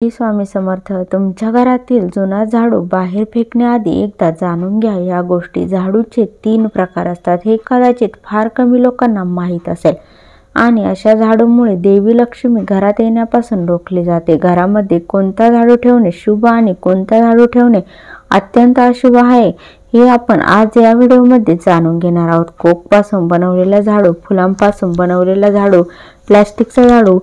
श्री स्वामी समर्थ. तुमच्या घरातील जुना झाडू बाहेर फेकण्याआधी एकदा जाणून घ्या या गोष्टी. झाडूचे 3 प्रकार असतात हे कदाचित फार कमी लोकांना माहीत असेल. आणि अशा झाडूमुळे देवी लक्ष्मी घरात येण्यापासून रोखली जाते. घरामध्ये कोणता झाडू ठेवणे शुभ आणि कोणता झाडू ठेवणे अत्यंत अशुभ आहे हे आपण आज या व्हिडिओमध्ये जाणून घेणार आहोत. कोकपासून बनवलेला झाडू, फुलांपासून बनवलेला झाडू, प्लास्टिकचा झाडू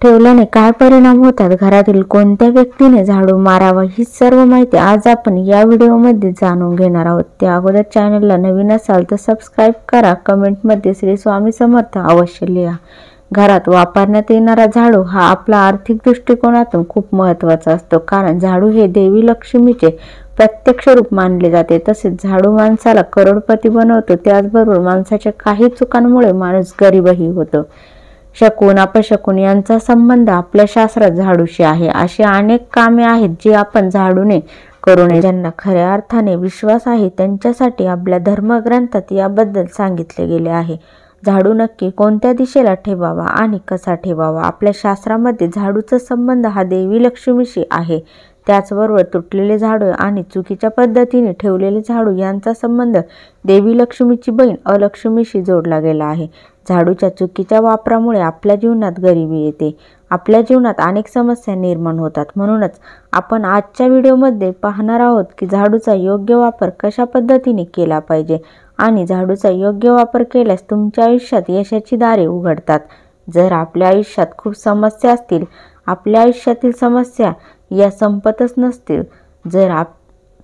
ठेवल्याने काय परिणाम होतात, घरातील कोणत्या व्यक्तीने झाडू मारावा, ही सर्व माहिती आज आपण या व्हिडिओमध्ये जाणून घेणार आहोत. त्या अगोदर चॅनलला नवीन असाल तर सबस्क्राईब करा. कमेंटमध्ये श्री स्वामी समर्थ अवश्य लिहा. घरात वापरण्यात येणारा झाडू हा आपला आर्थिक दृष्टिकोनातून खूप महत्त्वाचा असतो, कारण झाडू हे देवी लक्ष्मीचे प्रत्यक्ष रूप मानले जाते. तसेच झाडू माणसाला करोडपती बनवतो. त्याचबरोबर माणसाच्या काही चुकांमुळे माणूस गरीबही होतो. शकुन अपशकुन यांचा संबंध आपल्या शास्त्रात झाडूशी आहे. अशी अनेक कामे आहेत जी आपण झाडूने करू नये. ज्यांना खऱ्या अर्थाने विश्वास आहे त्यांच्यासाठी आपल्या धर्मग्रंथात याबद्दल सांगितले गेले आहे. झाडू नक्की कोणत्या दिशेला ठेवावा आणि कसा ठेवावा. आपल्या शास्त्रामध्ये झाडूचा संबंध हा देवी लक्ष्मीशी आहे. त्याचबरोबर तुटलेले झाडू आणि चुकीच्या पद्धतीने ठेवलेले झाडू यांचा संबंध देवी लक्ष्मीची बहीण अलक्ष्मीशी जोडला गेला आहे. झाडूच्या चुकीच्या वापरामुळे आपल्या जीवनात गरिबी येते. आपल्या जीवनात अनेक समस्या निर्माण होतात. म्हणूनच आपण आजच्या व्हिडिओमध्ये पाहणार आहोत की झाडूचा योग्य वापर कशा पद्धतीने केला पाहिजे आणि झाडूचा योग्य वापर केल्यास तुमच्या आयुष्यात यशाची दारे उघडतात. जर आपल्या आयुष्यात खूप समस्या असतील, आपल्या आयुष्यातील समस्या या संपतच नसतील, जर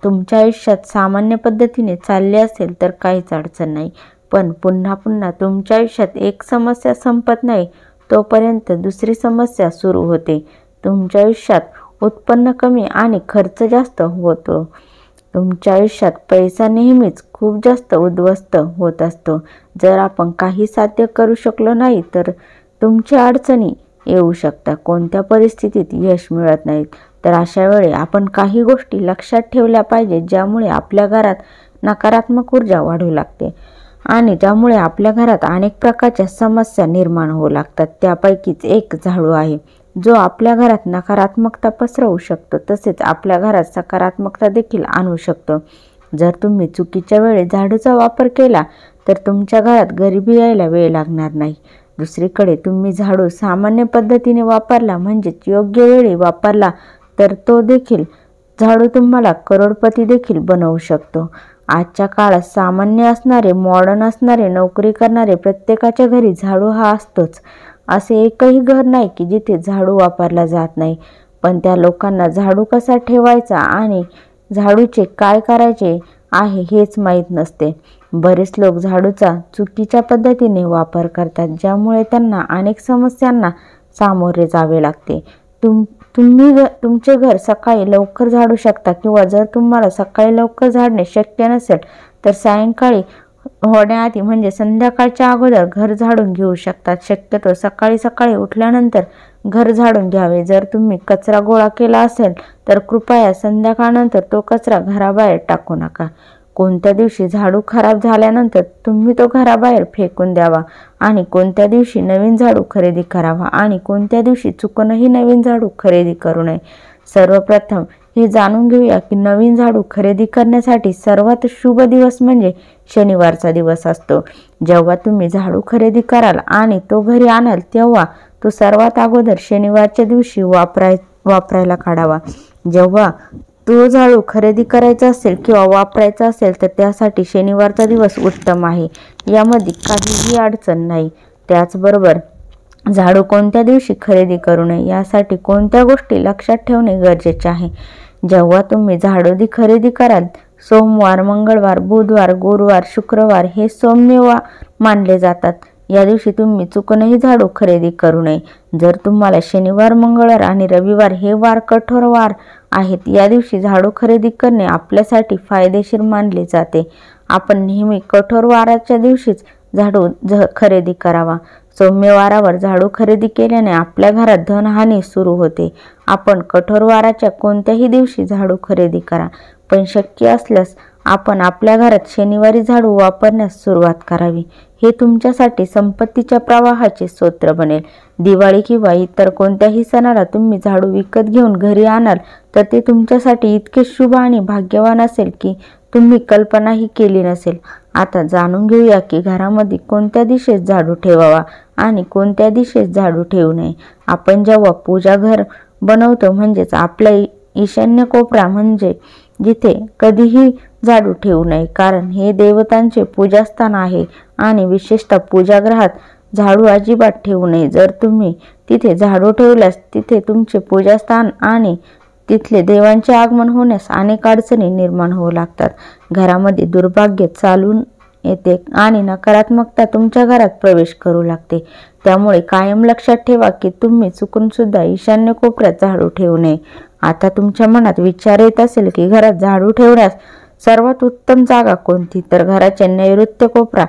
तुमच्या आयुष्यात सामान्य पद्धतीने चालले असेल तर काहीच अडचण नाही. पण पुन्हा पुन्हा तुमच्या आयुष्यात एक समस्या संपत नाही तोपर्यंत दुसरी समस्या सुरू होते. तुमच्या आयुष्यात उत्पन्न कमी आणि खर्च जास्त होतो. तुमच्या आयुष्यात पैसा नेहमीच खूप जास्त उद्ध्वस्त होत असतो. जर आपण काही साध्य करू शकलो नाही तर तुमच्या अडचणी येऊ शकतात. कोणत्या परिस्थितीत यश मिळत नाहीत. तर अशा वेळी आपण काही गोष्टी लक्षात ठेवल्या पाहिजेत ज्यामुळे आपल्या घरात नकारात्मक ऊर्जा वाढू लागते आणि ज्यामुळे आपल्या घरात अनेक प्रकारच्या समस्या निर्माण होऊ लागतात. त्यापैकीच एक झाडू आहे जो आपल्या घरात नकारात्मकता पसरवू शकतो, तसेच आपल्या घरात सकारात्मकता देखील आणू शकतो. जर तुम्ही चुकीच्या वेळी झाडूचा वापर केला तर तुमच्या घरात गरिबी यायला वेळ लागणार नाही. दुसरीकडे तुम्ही झाडू सामान्य पद्धतीने वापरला, म्हणजेच योग्य वेळी वापरला, तर तो देखील झाडू तुम्हाला करोडपती देखील बनवू शकतो. आजच्या काळात सामान्य असणारे, मॉडर्न असणारे, नोकरी करणारे प्रत्येकाच्या घरी झाडू हा असतोच. असे एकही घर नाही की जिथे झाडू वापरला जात नाही. पण त्या लोकांना झाडू कसा ठेवायचा आणि झाडूचे काय करायचे आहे हेच माहीत नसते. बरेच लोक झाडूचा चुकीच्या पद्धतीने वापर करतात, ज्यामुळे त्यांना अनेक समस्यांना सामोरे जावे लागते. तुम्ही तुमचे घर सकाळी लवकर झाडू शकता, किंवा जर तुम्हाला सकाळी लवकर झाडणे शक्य नसेल तर सायंकाळी होण्याआधी म्हणजे संध्याकाळच्या अगोदर घर झाडून घेऊ शकतात. शक्यतो सकाळी सकाळी उठल्यानंतर घर झाडून घ्यावे. जर तुम्ही कचरा गोळा केला असेल तर कृपया संध्याकाळनंतर तो कचरा घराबाहेर टाकू नका. कोणत्या दिवशी झाडू खराब झाल्यानंतर तुम्ही तो घराबाहेर फेकून द्यावा आणि कोणत्या दिवशी नवीन झाडू खरेदी करावा आणि कोणत्या दिवशी चुकूनही नवीन झाडू खरेदी करू नये. सर्वप्रथम हे जाणून घेऊया की नवीन झाडू खरेदी करण्यासाठी सर्वात शुभ दिवस म्हणजे शनिवारचा दिवस असतो. जेव्हा तुम्ही झाडू खरेदी कराल आणि तो घरी आणाल तेव्हा तो सर्वात अगोदर शनिवारच्या दिवशी वापरायला काढावा. जेव्हा तो झाडू खरेदी करायचा असेल किंवा वापरायचा असेल तर त्यासाठी शनिवारचा दिवस उत्तम आहे. यामध्ये काहीही अडचण नाही. त्याचबरोबर झाडू कोणत्या दिवशी खरेदी करू नये यासाठी कोणत्या गोष्टी लक्षात ठेवणे गरजेचे आहे. जेव्हा तुम्ही झाडू खरेदी कराल, सोमवार, मंगळवार, बुधवार, गुरुवार, शुक्रवार हे सौम्यवार मानले जातात. या दिवशी तुम्ही चुकूनही झाडू खरेदी करू नये. जर तुम्हाला शनिवार, मंगळवार आणि रविवार हे वार कठोर वार आहेत, या दिवशी झाडू खरेदी करणे आपल्यासाठी फायदेशीर मानले जाते. आपण नेहमी कठोर वाराच्या दिवशीच झाडू खरेदी करावा. सौम्यवारावर झाडू खरेदी केल्याने आपल्या घरात धनहानी सुरू होते. आपण कठोर वाराच्या कोणत्याही दिवशी झाडू खरेदी करा, पण शक्य असल्यास आपण आपल्या घरात शनिवारी झाडू वापरण्यास सुरुवात करावी. हे तुमच्यासाठी संपत्तीच्या प्रवाहाचे स्तोत्र बनेल. दिवाळी किंवा इतर कोणत्याही सणाला तुम्ही झाडू विकत घेऊन घरी आणाल तर ते तुमच्यासाठी इतके शुभ आणि भाग्यवान असेल की तुम्ही कल्पनाही केली नसेल. आता जाणून घेऊया की घरामध्ये कोणत्या दिशेस झाडू ठेवावा आणि कोणत्या दिशेस झाडू ठेवू नये. आपण जेव्हा पूजा घर बनवतो म्हणजेच आपला ईशान्य कोपरा म्हणजे जिथे कधीही झाडू ठेवू नये, कारण हे देवतांचे पूजास्थान आहे आणि विशेषतः पूजागृहात झाडू अजिबात ठेवू नये. जर तुम्ही तिथे झाडू ठेवल्यास तिथे तुमचे पूजास्थान आणि तिथले देवांचे आगमन होण्यास अनेक अडचणी निर्माण होऊ लागतात. घरामध्ये दुर्भाग्य चालून येते आणि नकारात्मकता तुमच्या घरात प्रवेश करू लागते. त्यामुळे कायम लक्षात ठेवा की तुम्ही चुकून सुद्धा ईशान्य कोपऱ्यात झाडू ठेवू नये. आता तुमच्या मनात विचार येत असेल की घरात झाडू ठेवण्यास सर्वात उत्तम जागा कोणती, तर घराच्या नैऋत्य कोपरा.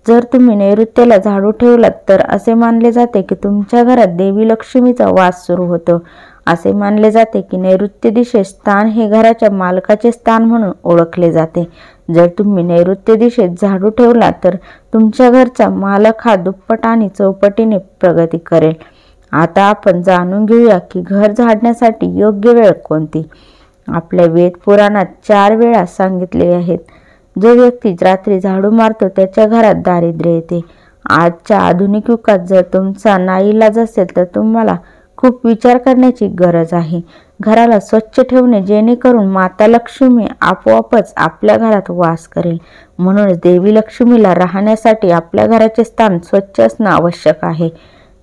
जर तुम्ही नैऋत्येला झाडू ठेवलात तर असे मानले जाते की तुमच्या घरात देवी लक्ष्मीचा वास सुरू होतो. असे मानले जाते की नैऋत्य दिशेस स्थान हे घराच्या मालकाचे स्थान म्हणून ओळखले जाते. जर तुम्ही नैऋत्य दिशेत झाडू ठेवला तर तुमच्या घरचा मालक हा दुप्पट आणि चौपटीने प्रगती करेल. आता आपण जाणून घेऊया की घर झाडण्यासाठी योग्य वेळ कोणती. आपल्या वेद पुराणात 4 वेळा सांगितले आहेत. जो व्यक्ती रात्री झाडू मारतो त्याच्या घरात दारिद्र्य येते. आजच्या आधुनिक युगात जर तुमचा नाईलाज असेल तर तुम्हाला खूप विचार करण्याची गरज आहे. घराला स्वच्छ ठेवणे जेणेकरून माता लक्ष्मी आपोआपच आपल्या घरात वास करेल. म्हणूनच देवी लक्ष्मीला राहण्यासाठी आपल्या घराचे स्थान स्वच्छ असणं आवश्यक आहे.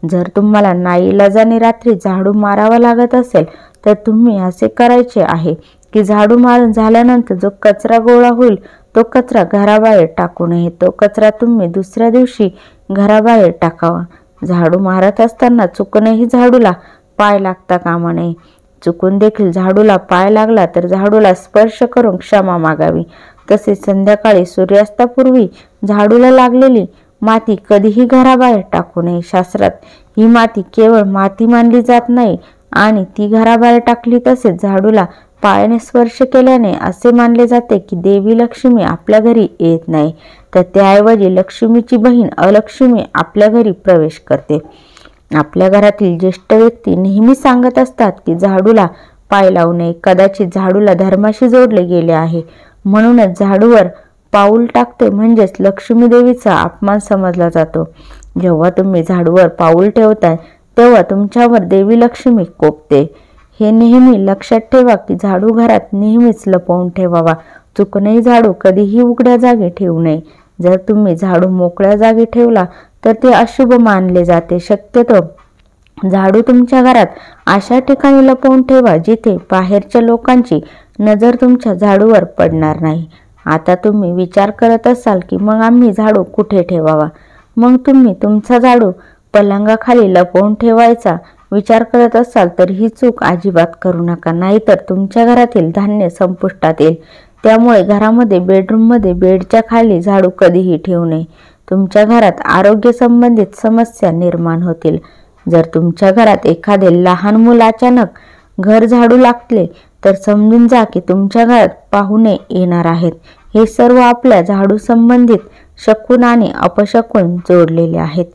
जर तुम्हाला नाईलाजाने रात्री झाडू मारावा लागत असेल तर तुम्ही असे करायचे आहे की झाडू मारून झाल्यानंतर जो कचरा गोळा होईल तो कचरा घराबाहेर टाकू नये. तो कचरा तुम्ही दुसऱ्या दिवशी घराबाहेर टाकावा. झाडू मारत असताना चुकूनही झाडूला पाय लागता कामा नये. चुकून देखील झाडूला पाय लागला तर झाडूला स्पर्श करून क्षमा मागावी. तसेच संध्याकाळी सूर्यास्तापूर्वी झाडूला लागलेली माती कधीही घराबाहेर टाकू नये. शास्त्रात ही माती केवळ माती मानली जात नाही आणि ती घराबाहेर टाकली तसेच झाडूला पायाने स्पर्श केल्याने असे मानले जाते की देवी लक्ष्मी आपल्या घरी येत नाही, तर त्याऐवजी लक्ष्मीची बहीण अलक्ष्मी आपल्या घरी प्रवेश करते. आपल्या घरातील ज्येष्ठ व्यक्ती नेहमी सांगत असतात की झाडूला पाय लावू नये. कदाचित झाडूला धर्माशी जोडले गेले आहे, म्हणूनच झाडूवर पाऊल टाकते म्हणजेच लक्ष्मी देवीचा अपमान समजला जातो. जेव्हा तुम्ही झाडूवर पाऊल ठेवताय तेव्हा तुमच्यावर देवी लक्ष्मी कोपते. हे नेहमी लक्षात ठेवा की झाडू घरात नेहमीच लपवून ठेवावा. चुकूनही झाडू कधीही उघड्या जागी ठेवू नये. जर तुम्ही झाडू मोकळ्या जागी ठेवला तर ते अशुभ मानले जाते. शक्यतो झाडू तुमच्या घरात अशा ठिकाणी लपवून ठेवा जिथे बाहेरच्या लोकांची नजर तुमच्या झाडूवर पडणार नाही. आता तुम्ही विचार करत असाल की मग आम्ही झाडू कुठे ठेवावा. मग तुम्ही तुमचा झाडू पलंगाखाली लपवून ठेवायचा विचार करत असाल तर ही चूक अजिबात करू नका, नाहीतर तुमच्या घरातील धान्य संपुष्टात येईल. त्यामुळे घरामध्ये बेडरूममध्ये बेडच्या खाली झाडू कधीही ठेवू नये. तुमच्या घरात आरोग्य संबंधित समस्या निर्माण होतील. जर तुमच्या घरात एखादे लहान मूल अचानक घर झाडू लागले तर समजून जा की तुमच्या घरात पाहुणे येणार आहेत. हे सर्व आपल्या झाडू संबंधित शकुन आणि अपशकुन जोडलेले आहेत.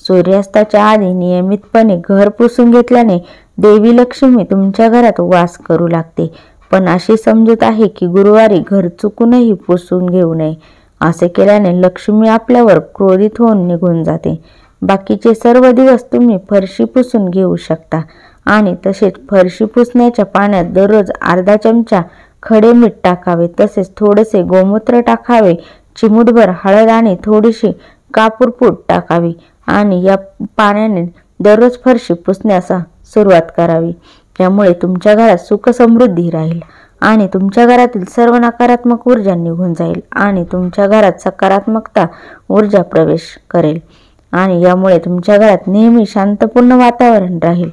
सूर्यास्ताच्या आधी नियमितपणे घर पुसून घेतल्याने देवी लक्ष्मी तुमच्या घरात वास करू लागते. पण अशी समजूत आहे की गुरुवारी घर चुकूनही पुसून घेऊ नये. असे केल्याने लक्ष्मी आपल्यावर क्रोधित होऊन निघून जाते. बाकीचे सर्व दिवस तुम्ही फरशी पुसून घेऊ शकता आणि तसेच फरशी पुसण्याच्या पाण्यात दररोज अर्धा चमचा खडे मीठ टाकावे. तसेच थोडेसे गोमूत्र टाकावे. चिमूटभर हळद आणि थोडीशी कापूरपूड टाकावी आणि या पाण्याने दररोज फरशी पुसण्यास सुरुवात करावी. त्यामुळे तुमच्या घरात सुख समृद्धी राहील आणि तुमच्या घरातील सर्व नकारात्मक ऊर्जा निघून जाईल आणि तुमच्या घरात सकारात्मकता ऊर्जा प्रवेश करेल आणि यामुळे तुमच्या घरात नेहमी शांतपूर्ण वातावरण राहील.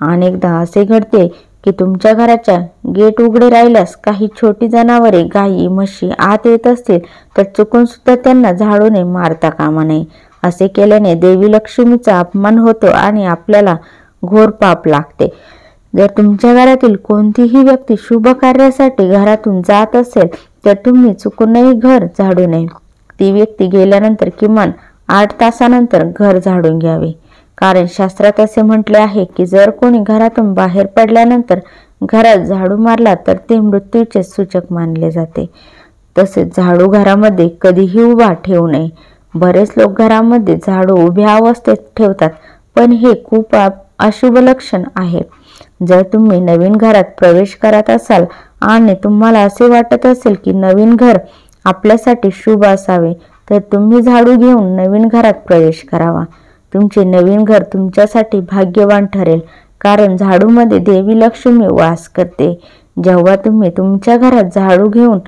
अनेकदा असे घडते की तुमच्या घराच्या गेट उघडे राहिल्यास काही छोटी जनावरे गायी म्हशी आत येत असतील तर चुकून सुद्धा त्यांना झाडूने मारता कामा नये. असे केल्याने देवी लक्ष्मीचा अपमान होतो आणि आपल्याला घोर पाप लागते. जर तुमच्या घरातील कोणतीही व्यक्ती शुभ कार्यासाठी घरातून जात असेल तर तुम्ही चुकूनही घर झाडू नये. ती व्यक्ती गेल्यानंतर किमान 8 तासानंतर घर झाडून घ्यावे, कारण शास्त्रात असे म्हटले आहे की जर कोणी घरातून बाहेर पडल्यानंतर घरात झाडू मारला तर ते मृत्यूचे सूचक मानले जाते. तसेच झाडू घरामध्ये कधीही उभा ठेवू नये. बरेच लोक घरामध्ये झाडू उभ्या अवस्थेत ठेवतात, पण हे खूप अशुभ लक्षण आहे. जर तुम्ही नवीन घरात प्रवेश करत असाल आणि तुम्हाला असे वाटत असेल की नवीन घर आपल्यासाठी शुभ असावे, तर तुम्ही झाडू घेऊन नवीन घरात प्रवेश करावा. तुमचे नवीन घर तुमच्यासाठी भाग्यवान ठरेल, कारण झाडूमध्ये देवी लक्ष्मी वास करते. जेव्हा तुम्ही तुमच्या घरात झाडू घेऊन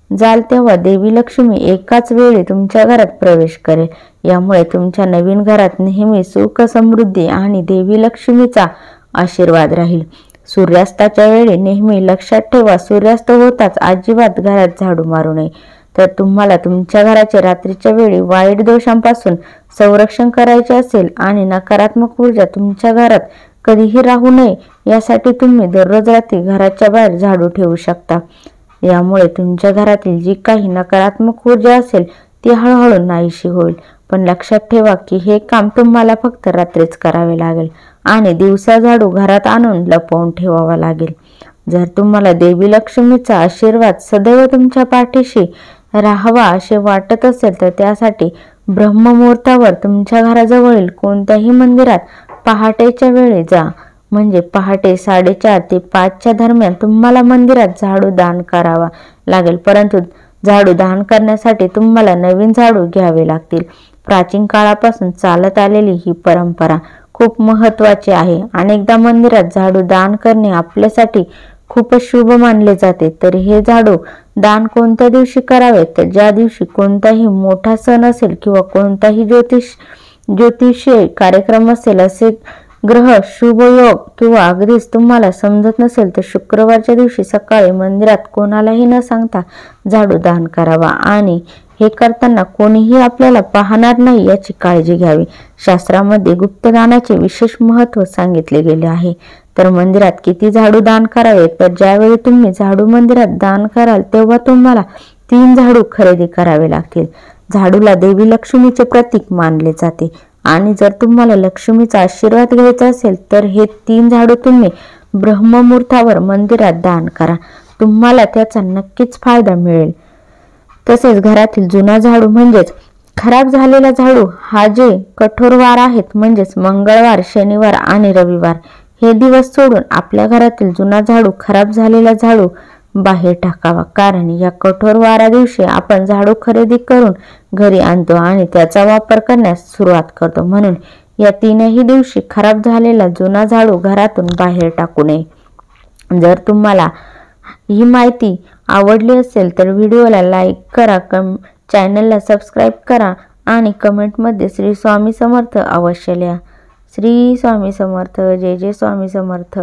जाल तेव्हा देवी लक्ष्मी एकाच वेळी तुमच्या घरात प्रवेश करेल. यामुळे तुमच्या नवीन घरात नेहमी सुख, समृद्धी आणि देवी लक्ष्मीचा आशीर्वाद राहील. सूर्यास्ताच्या वेळी नेहमी लक्षात ठेवा, सूर्यास्त होताच अजिबात घरात झाडू मारू नये. तर तुम्हाला तुमच्या घराचे रात्रीच्या वेळी वाईट दोषांपासून संरक्षण करायचे असेल आणि नकारात्मक ऊर्जा तुमच्या घरात कधीही राहू नये, यासाठी तुम्ही दररोज रात्री घराच्या बाहेर झाडू ठेवू शकता. यामुळे तुमच्या घरातील जी काही नकारात्मक ऊर्जा असेल ती हळूहळू नाहीशी होईल. पण लक्षात ठेवा की हे काम तुम्हाला फक्त रात्रीच करावे लागेल आणि दिवसा झाडू घरात आणून लपवून ठेवावा लागेल. जर तुम्हाला देवी लक्ष्मीचा आशीर्वाद सदैव तुमच्या पाठीशी राहावा असे वाटत असेल तर त्यासाठी ब्रह्ममुहूर्तावर तुमच्या घराजवळील कोणत्याही मंदिरात पहाटेच्या वेळी जा. म्हणजे पहाटे 4:30 ते 5च्या दरम्यान तुम्हाला मंदिरात झाडू दान करावा लागेल. परंतु झाडू दान करण्यासाठी तुम्हाला नवीन झाडू घ्यावे लागतील. प्राचीन काळापासून चालत आलेली ही परंपरा खूप महत्त्वाची आहे. अनेकदा मंदिरात झाडू दान करणे आपल्यासाठी खूपच शुभ मानले जाते. तर हे झाडू दान कोणत्या दिवशी करावे, तर ज्या दिवशी कोणताही मोठा सण असेल किंवा कोणताही ज्योतिषीय कार्यक्रम असेल, असे ग्रह शुभ योग किंवा अगदीच तुम्हाला समजत नसेल तर शुक्रवारच्या दिवशी सकाळी मंदिरात कोणालाही न सांगता झाडू दान करावा आणि हे करताना कोणीही आपल्याला पाहणार नाही याची काळजी घ्यावी. शास्त्रामध्ये गुप्तदानाचे विशेष महत्त्व सांगितले गेले आहे. तर मंदिरात किती झाडू दान करावे, तर ज्यावेळी तुम्ही झाडू मंदिरात दान कराल तेव्हा तुम्हाला 3 झाडू खरेदी करावे लागतील. झाडूला देवी लक्ष्मीचे प्रतीक मानले जाते आणि जर तुम्हाला लक्ष्मीचा आशीर्वाद घ्यायचा असेल तर हे 3 झाडू तुम्ही ब्रह्ममुहूर्तावर मंदिरात दान करा. तुम्हाला त्याचा नक्कीच फायदा मिळेल. तसेच घरातील जुना झाडू म्हणजेच खराब झालेला झाडू हा जे कठोर वार आहेत म्हणजेच मंगळवार, शनिवार आणि रविवार हे दिवस सोडून आपल्या घरातील जुना झाडू, खराब झालेला झाडू बाहेर टाकावा. कारण या कठोर वारा दिवशी आपण झाडू खरेदी करून घरी आणतो आणि त्याचा वापर करण्यास सुरुवात करतो. म्हणून या 3ही दिवशी खराब झालेला जुना झाडू घरातून बाहेर टाकू नये. जर तुम्हाला ही माहिती आवडली असेल तर व्हिडिओला लाईक करा, चॅनलला सबस्क्राईब करा आणि कमेंटमध्ये श्री स्वामी समर्थ अवश्य लिहा. श्री स्वामी समर्थ. जय जय स्वामी समर्थ.